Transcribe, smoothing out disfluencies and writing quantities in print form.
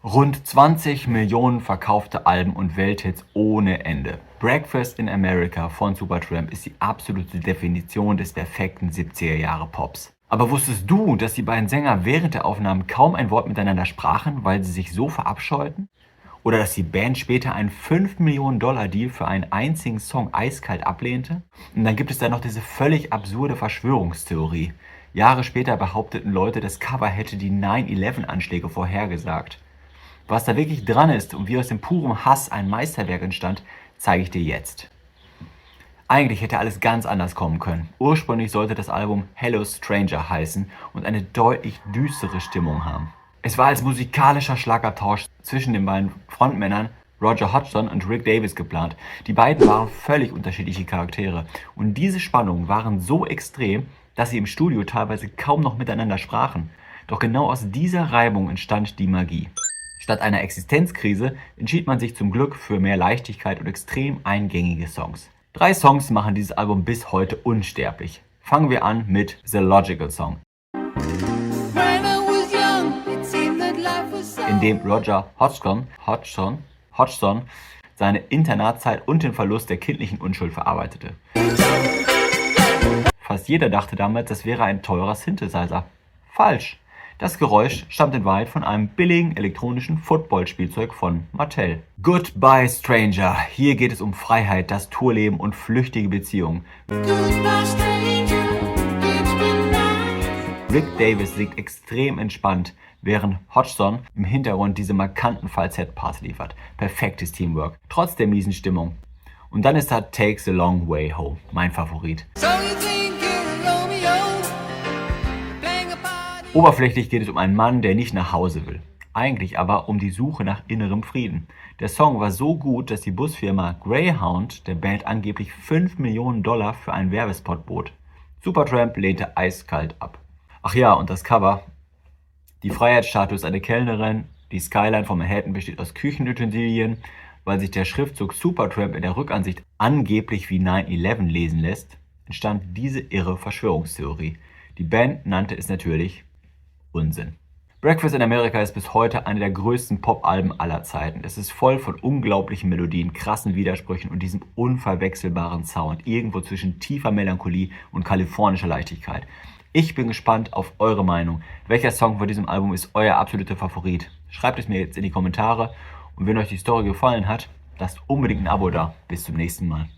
Rund 20 Millionen verkaufte Alben und Welthits ohne Ende. Breakfast in America von Supertramp ist die absolute Definition des perfekten 70er-Jahre-Pops. Aber wusstest du, dass die beiden Sänger während der Aufnahmen kaum ein Wort miteinander sprachen, weil sie sich so verabscheuten? Oder dass die Band später einen 5 Millionen Dollar Deal für einen einzigen Song eiskalt ablehnte? Und dann gibt es da noch diese völlig absurde Verschwörungstheorie. Jahre später behaupteten Leute, das Cover hätte die 9/11-Anschläge vorhergesagt. Was da wirklich dran ist und wie aus dem purem Hass ein Meisterwerk entstand, zeige ich dir jetzt. Eigentlich hätte alles ganz anders kommen können. Ursprünglich sollte das Album Hello Stranger heißen und eine deutlich düstere Stimmung haben. Es war als musikalischer Schlagabtausch zwischen den beiden Frontmännern Roger Hodgson und Rick Davies geplant. Die beiden waren völlig unterschiedliche Charaktere und diese Spannungen waren so extrem, dass sie im Studio teilweise kaum noch miteinander sprachen. Doch genau aus dieser Reibung entstand die Magie. Statt einer Existenzkrise entschied man sich zum Glück für mehr Leichtigkeit und extrem eingängige Songs. 3 Songs machen dieses Album bis heute unsterblich. Fangen wir an mit The Logical Song, in dem Roger Hodgson seine Internatszeit und den Verlust der kindlichen Unschuld verarbeitete. Fast jeder dachte damals, das wäre ein teurer Synthesizer. Falsch! Das Geräusch stammt in Wahrheit von einem billigen elektronischen Footballspielzeug von Mattel. Goodbye Stranger. Hier geht es um Freiheit, das Tourleben und flüchtige Beziehungen. Rick Davies singt extrem entspannt, während Hodgson im Hintergrund diese markanten Falsettparts liefert. Perfektes Teamwork, trotz der miesen Stimmung. Und dann ist da Takes a Long Way Home, mein Favorit. Oberflächlich geht es um einen Mann, der nicht nach Hause will. Eigentlich aber um die Suche nach innerem Frieden. Der Song war so gut, dass die Busfirma Greyhound der Band angeblich 5 Millionen Dollar für einen Werbespot bot. Supertramp lehnte eiskalt ab. Ach ja, und das Cover. Die Freiheitsstatue ist eine Kellnerin, die Skyline von Manhattan besteht aus Küchenutensilien. Weil sich der Schriftzug Supertramp in der Rückansicht angeblich wie 9/11 lesen lässt, entstand diese irre Verschwörungstheorie. Die Band nannte es natürlich Unsinn. Breakfast in America ist bis heute eine der größten Pop-Alben aller Zeiten. Es ist voll von unglaublichen Melodien, krassen Widersprüchen und diesem unverwechselbaren Sound, irgendwo zwischen tiefer Melancholie und kalifornischer Leichtigkeit. Ich bin gespannt auf eure Meinung. Welcher Song von diesem Album ist euer absoluter Favorit? Schreibt es mir jetzt in die Kommentare und wenn euch die Story gefallen hat, lasst unbedingt ein Abo da. Bis zum nächsten Mal.